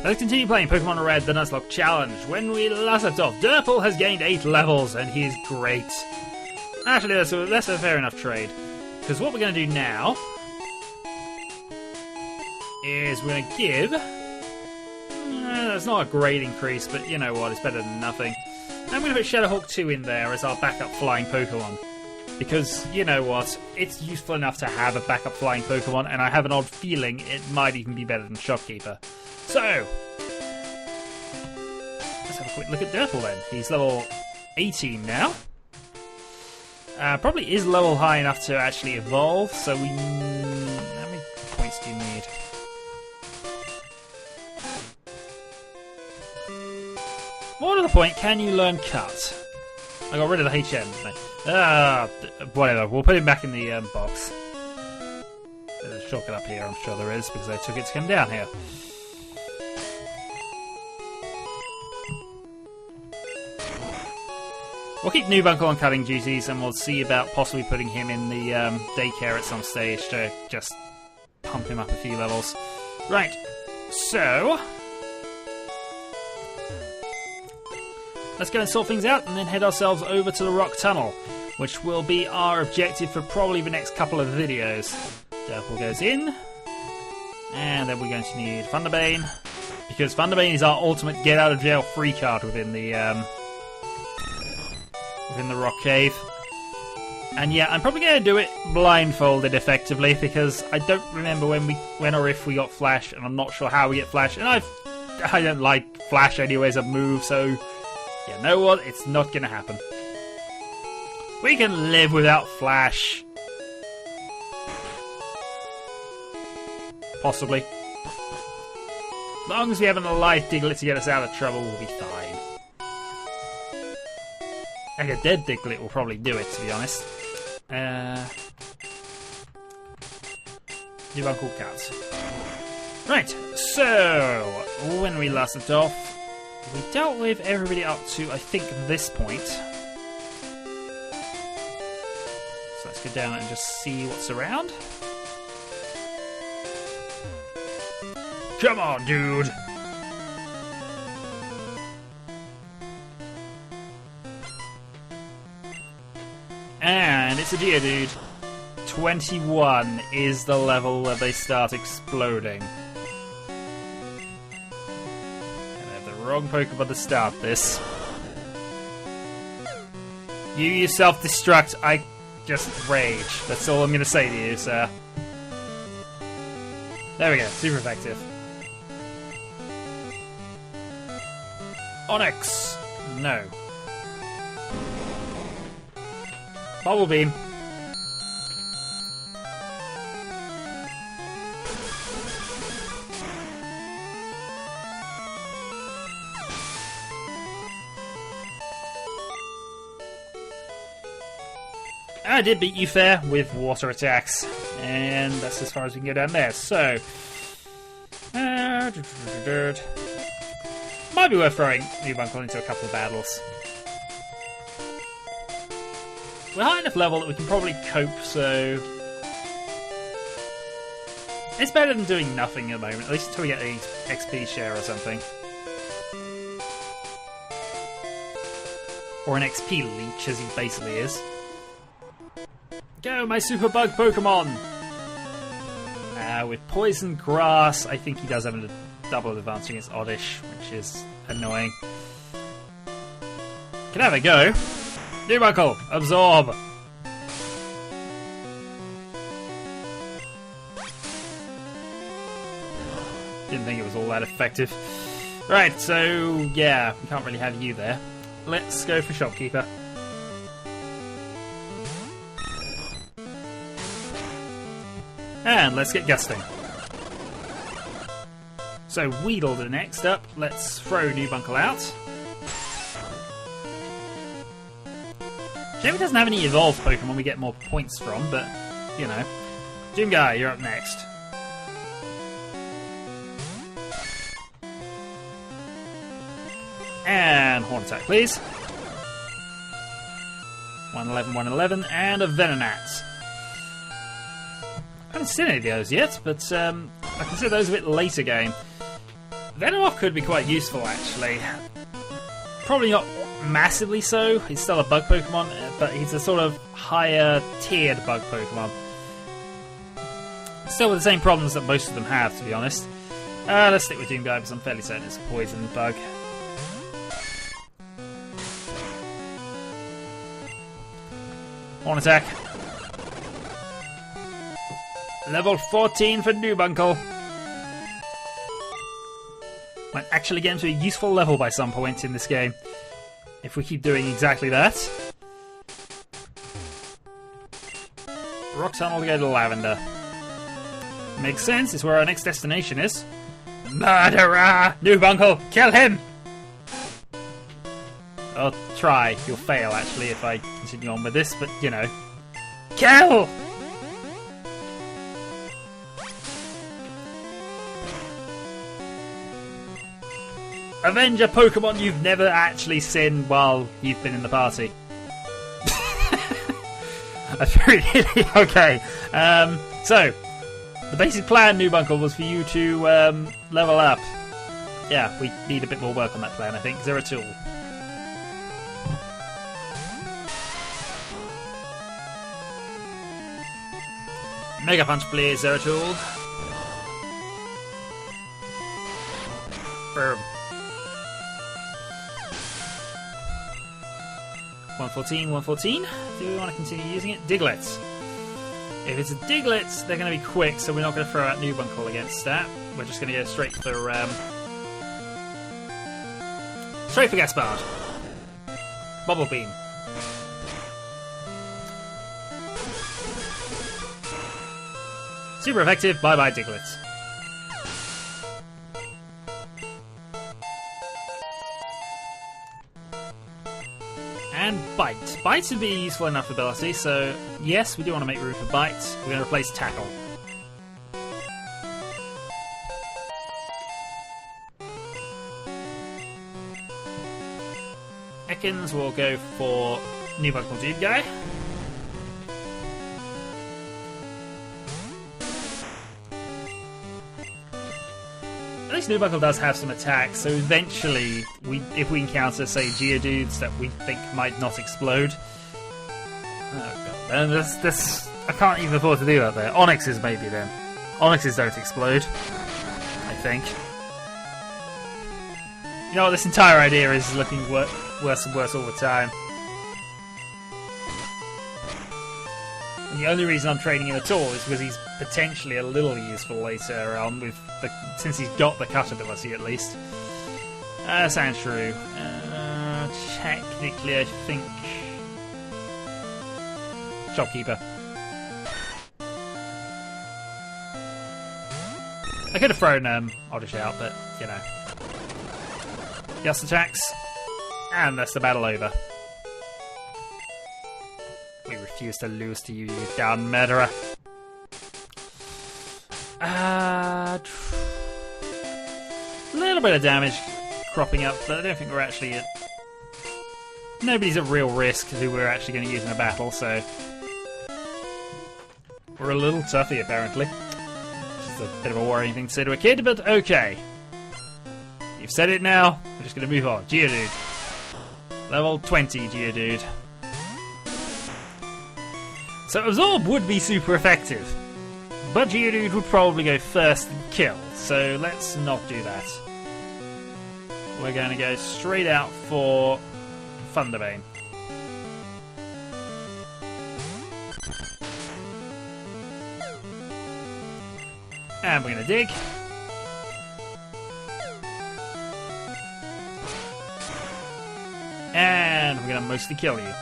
Let's continue playing Pokemon Red, the Nuzlocke Challenge. When we last left off, Durple has gained 8 levels, and he's great. Actually, that's a fair enough trade. Because what we're going to do now is we're going to give... That's not a great increase, but you know what, it's better than nothing. I'm going to put Shadowhawk 2 in there as our backup flying Pokemon. Because, you know what, it's useful enough to have a backup flying Pokemon, and I have an odd feeling it might even be better than Shopkeeper. So, let's have a quick look at Durple then. He's level 18 now. Probably is level high enough to actually evolve, so we... How many points do you need? More to the point, can you learn Cut? I got rid of the HM. Whatever, we'll put him back in the box. There's a shortcut up here, I'm sure there is, because I took it to come down here. We'll keep Nuzlocke on cutting duties, and we'll see about possibly putting him in the daycare at some stage to just pump him up a few levels. Right, so... let's go and sort things out, and then head ourselves over to the Rock Tunnel, which will be our objective for probably the next couple of videos. Durple goes in, and then we're going to need Thunderbane, because Thunderbane is our ultimate get-out-of-jail-free card within the Rock Cave. And yeah, I'm probably going to do it blindfolded effectively, because I don't remember when or if we got Flash, and I'm not sure how we get Flash, and I don't like Flash anyway as a move, so you know what, it's not going to happen. We can live without Flash. Possibly. As long as we have a life Diglett to get us out of trouble, we'll be fine. And a dead Diglett will probably do it, to be honest. New Uncle Cat. Right, so when we last left off, we dealt with everybody up to, I think, this point. So let's go down and just see what's around. Come on, dude! And it's a Geodude. 21 is the level where they start exploding. Wrong Pokemon to start this. You self-destruct, I just rage. That's all I'm going to say to you, sir. There we go, super effective. Onyx! No. Bubble Beam. I did beat you fair with water attacks, and that's as far as we can go down there. So, might be worth throwing Nuzlocke into a couple of battles. We're high enough level that we can probably cope, so it's better than doing nothing at the moment, at least until we get an XP share or something. Or an XP leech, as he basically is. Go, my super bug Pokemon! With Poison Grass, I think he does have a double advantage against Oddish, which is annoying. Can have a go. Nuzlocke, absorb! Didn't think it was all that effective. Right, so yeah, we can't really have you there. Let's go for Shopkeeper. And let's get Gusting. So Weedle the next up. Let's throw Nuzlocke out. Shame he doesn't have any evolved Pokemon we get more points from, but you know. Doomguy, you're up next. And Horn Attack, please. 111, 111, and a Venonat. I haven't seen any of those yet, but I consider those a bit later game. Shadowhawk could be quite useful, actually. Probably not massively so. He's still a bug Pokemon, but he's a sort of higher tiered bug Pokemon. Still with the same problems that most of them have, to be honest. Let's stick with Doomguy because I'm fairly certain it's a poison bug. Horn attack. Level 14 for Noobuncle. Might actually get into a useful level by some point in this game. If we keep doing exactly that. Rock Tunnel to go to Lavender. Makes sense, it's where our next destination is. Murderer! Noobuncle, kill him! I'll try. You'll fail, actually, if I continue on with this, but, you know. Kill! Avenge a Pokemon you've never actually seen while you've been in the party. That's really okay. So, the basic plan, Noobuncle, was for you to level up. Yeah, we need a bit more work on that plan, I think. Zeratul. Mega Punch, please, Zeratul. Boom. 114, 114. Do we want to continue using it? Diglett. If it's a Diglett, they're going to be quick, so we're not going to throw out Noobuncle against that. We're just going to go straight for Gaspard. Bubble Beam. Super effective. Bye bye, Diglett. And Bite. Bite would be a useful enough ability, so yes, we do want to make room for Bite. We're going to replace Tackle. Ekans will go for Noobuncle Doomguy. At least Noobuncle does have some attacks, so eventually, if we encounter, say, Geodudes that we think might not explode. Oh god, and this I can't even afford to do that there. Onyxes maybe then. Onyxes don't explode, I think. You know what, this entire idea is looking worse and worse all the time. And the only reason I'm trading him at all is because he's potentially a little useful later on, since he's got the cut ability at least. Sandshrew. Technically, I think Shopkeeper. I could have thrown Oddish out, but you know. Just attacks, and that's the battle over. We refuse to lose to you, you damn murderer. A little bit of damage cropping up, but I don't think we're actually at... Nobody's at real risk who we're actually going to use in a battle, so... We're a little toughy, apparently. Which is a bit of a worrying thing to say to a kid, but okay. You've said it now, we're just going to move on. Geodude. Level 20 Geodude. So Absorb would be super effective, but Geodude would probably go first and kill, so let's not do that. We're going to go straight out for Thunderbane. And we're going to dig. And we're going to mostly kill you.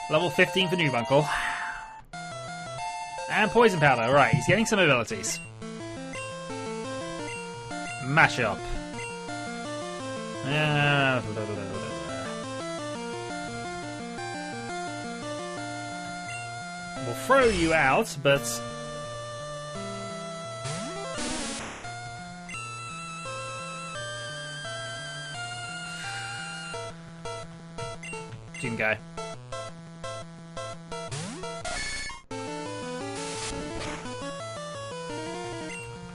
Level 15 for Noobuncle. And Poison Powder. Right, he's getting some abilities. Mash Up. We'll throw you out, but... Doom guy.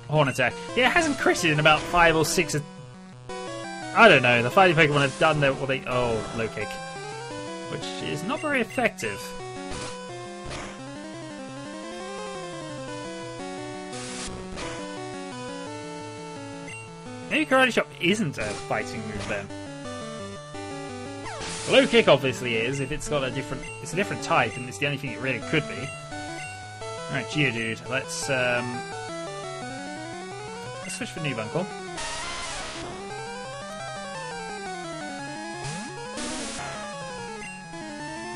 Horn attack. Yeah, it hasn't critted in about 5 or 6. I don't know. The fighting Pokemon have done their. Well, they. Oh, low kick. Which is not very effective. Maybe Karate Chop isn't a fighting move then. Low kick obviously is, if it's got a different. It's a different type, and it's the only thing it really could be. Alright, Geodude. Let's switch for Nubuncle.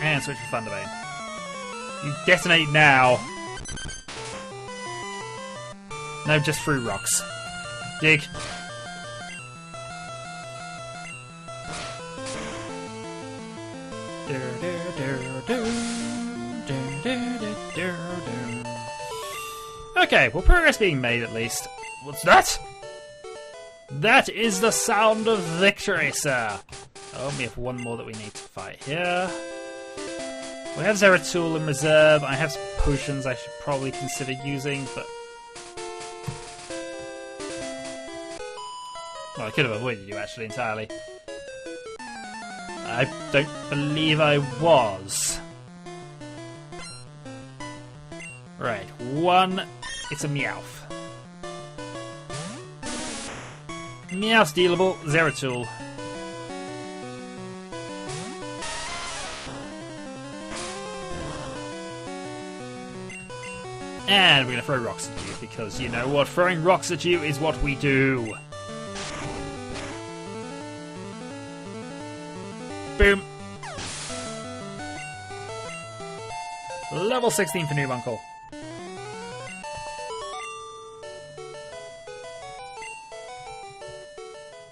And switch for Thunderbane. You detonate now. No, just through rocks. Dig. Okay, well, progress being made at least. What's that? That is the sound of victory, sir. Oh, we have one more that we need to fight here. We have Zeratul in reserve. I have some potions I should probably consider using, but... Well, I could have avoided you, actually, entirely. I don't believe I was. Right, one... It's a Meowth. Meowth's dealable. Zeratul. And we're going to throw rocks at you, because you know what? Throwing rocks at you is what we do. Boom. Level 16 for Nubuncle.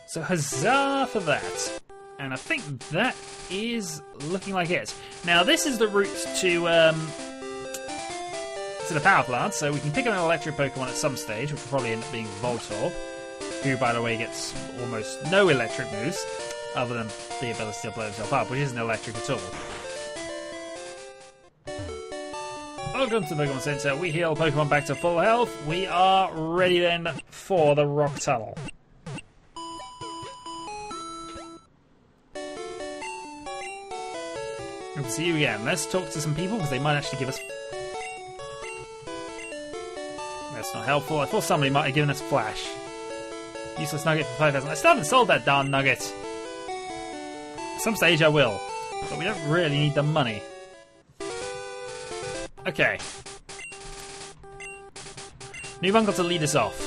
So huzzah for that. And I think that is looking like it. Now this is the route to the power plant, so we can pick up an electric Pokemon at some stage, which will probably end up being Voltorb, who by the way gets almost no electric moves, other than the ability to blow himself up, which isn't electric at all. Welcome to the Pokemon Center. We heal Pokemon back to full health. We are ready then for the Rock Tunnel. Good to see you again. Let's talk to some people, because they might actually give us... That's not helpful. I thought somebody might have given us Flash. Useless nugget for 5,000. I still haven't sold that darn nugget. At some stage I will. But we don't really need the money. Okay. Nubuncle to lead us off.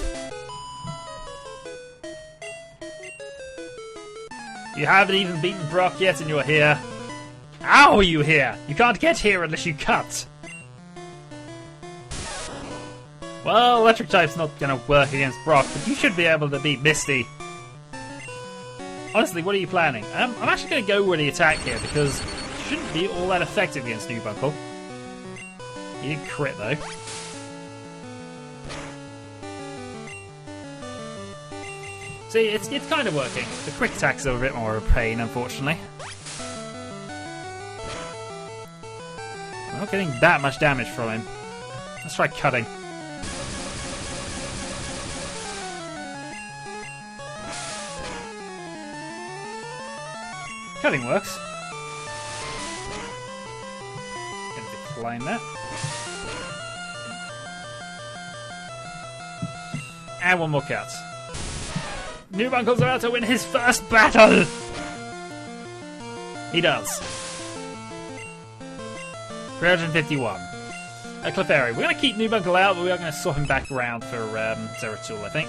You haven't even beaten Brock yet and you're here. How are you here? You can't get here unless you cut. Well, electric type's not going to work against Brock, but you should be able to beat Misty. Honestly, what are you planning? I'm actually going to go with the attack here, because it shouldn't be all that effective against Nubuncle. He did crit, though. See, it's kind of working. The quick attacks are a bit more of a pain, unfortunately. We're not getting that much damage from him. Let's try cutting. Cutting works. Gonna decline that. And one more cut. Nubuncle's about to win his first battle! He does. 351. A Clefairy. We're going to keep Nubuncle out, but we are going to swap him back around for Zeratul, I think.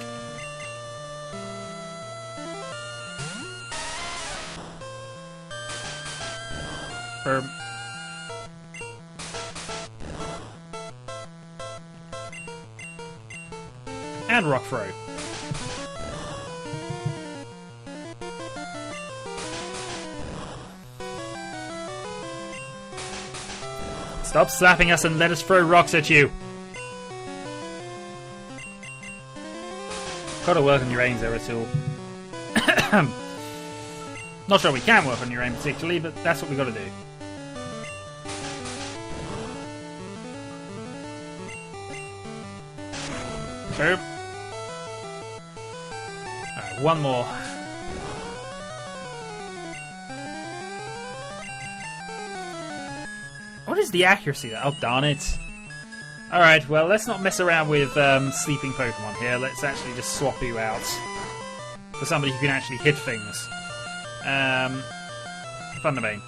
And Rock Throw. Stop slapping us and let us throw rocks at you. Gotta work on your aim, Zeratul. Not sure we can work on your aim particularly, but that's what we got to do. Boom. Alright, one more. What is the accuracy? Oh, darn it. Alright, well, let's not mess around with sleeping Pokemon here. Let's actually just swap you out for somebody who can actually hit things. Thunderbane.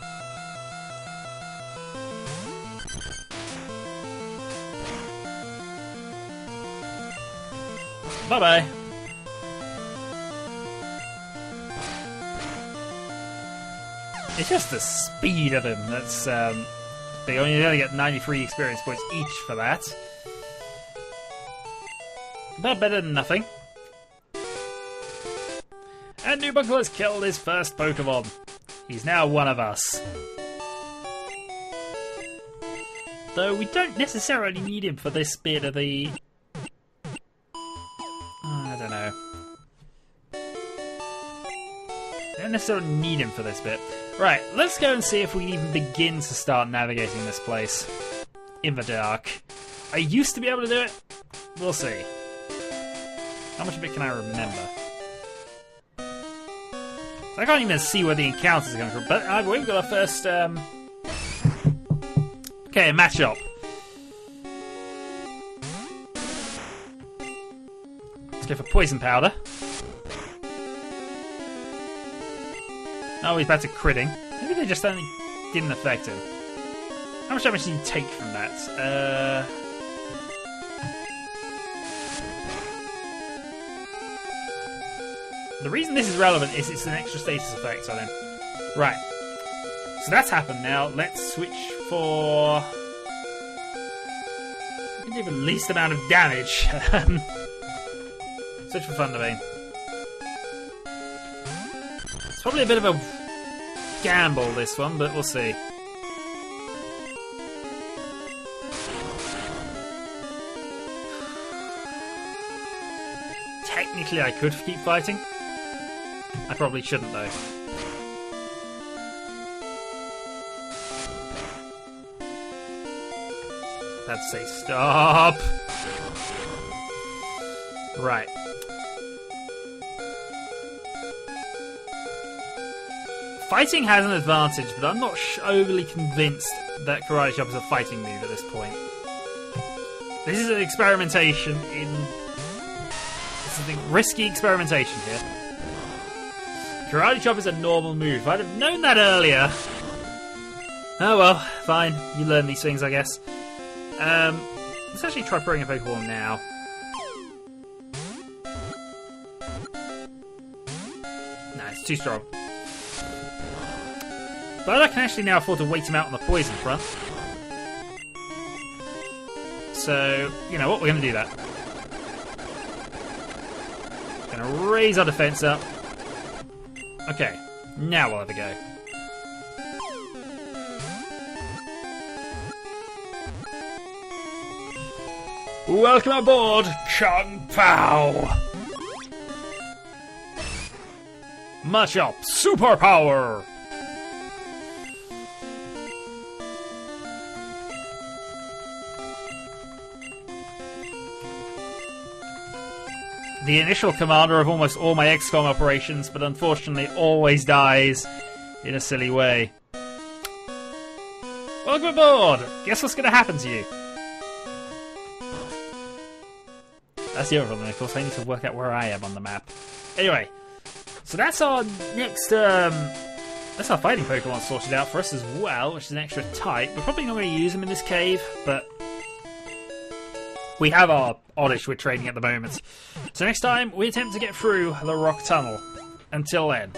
Bye-bye. It's just the speed of him that's big. You only get 93 experience points each for that. But better than nothing. And Nuzlocke has killed his first Pokemon. He's now one of us. Though we don't necessarily need him for this bit of the... I don't know. Don't necessarily need him for this bit. Right, let's go and see if we can even begin to start navigating this place in the dark. I used to be able to do it. We'll see. How much of it can I remember? So I can't even see where the encounters are coming from, but we've got our first... Okay, match up. Let's go for Poison Powder. Oh, he's back to critting. Maybe they just only didn't affect him. How much damage did he take from that? The reason this is relevant is it's an extra status effect on him. Right. So that's happened now. Let's switch for... We can do the least amount of damage. Switch for Thunderbane. It's probably a bit of a gamble, this one, but we'll see. Technically, I could keep fighting. I probably shouldn't, though. Let's say stop. Right. Fighting has an advantage, but I'm not overly convinced that Karate Chop is a fighting move at this point. This is an experimentation in... It's a risky experimentation here. Karate Chop is a normal move. If I'd have known that earlier... Oh well, fine. You learn these things, I guess. Let's actually try throwing a Pokeball now. No, it's too strong. But I can actually now afford to wait him out on the poison front. So, you know what? We're going to do that. Going to raise our defense up. Okay, now we'll have a go. Welcome aboard, Chung Pao! Much up, superpower! The initial commander of almost all my XCOM operations, but unfortunately always dies in a silly way. Welcome aboard! Guess what's going to happen to you? That's the other problem, of course. I need to work out where I am on the map. Anyway, so that's our next, that's our fighting Pokemon sorted out for us as well, which is an extra type. We're probably not going to use them in this cave, but we have our Oddish we're trading at the moment. So next time, we attempt to get through the rock tunnel. Until then.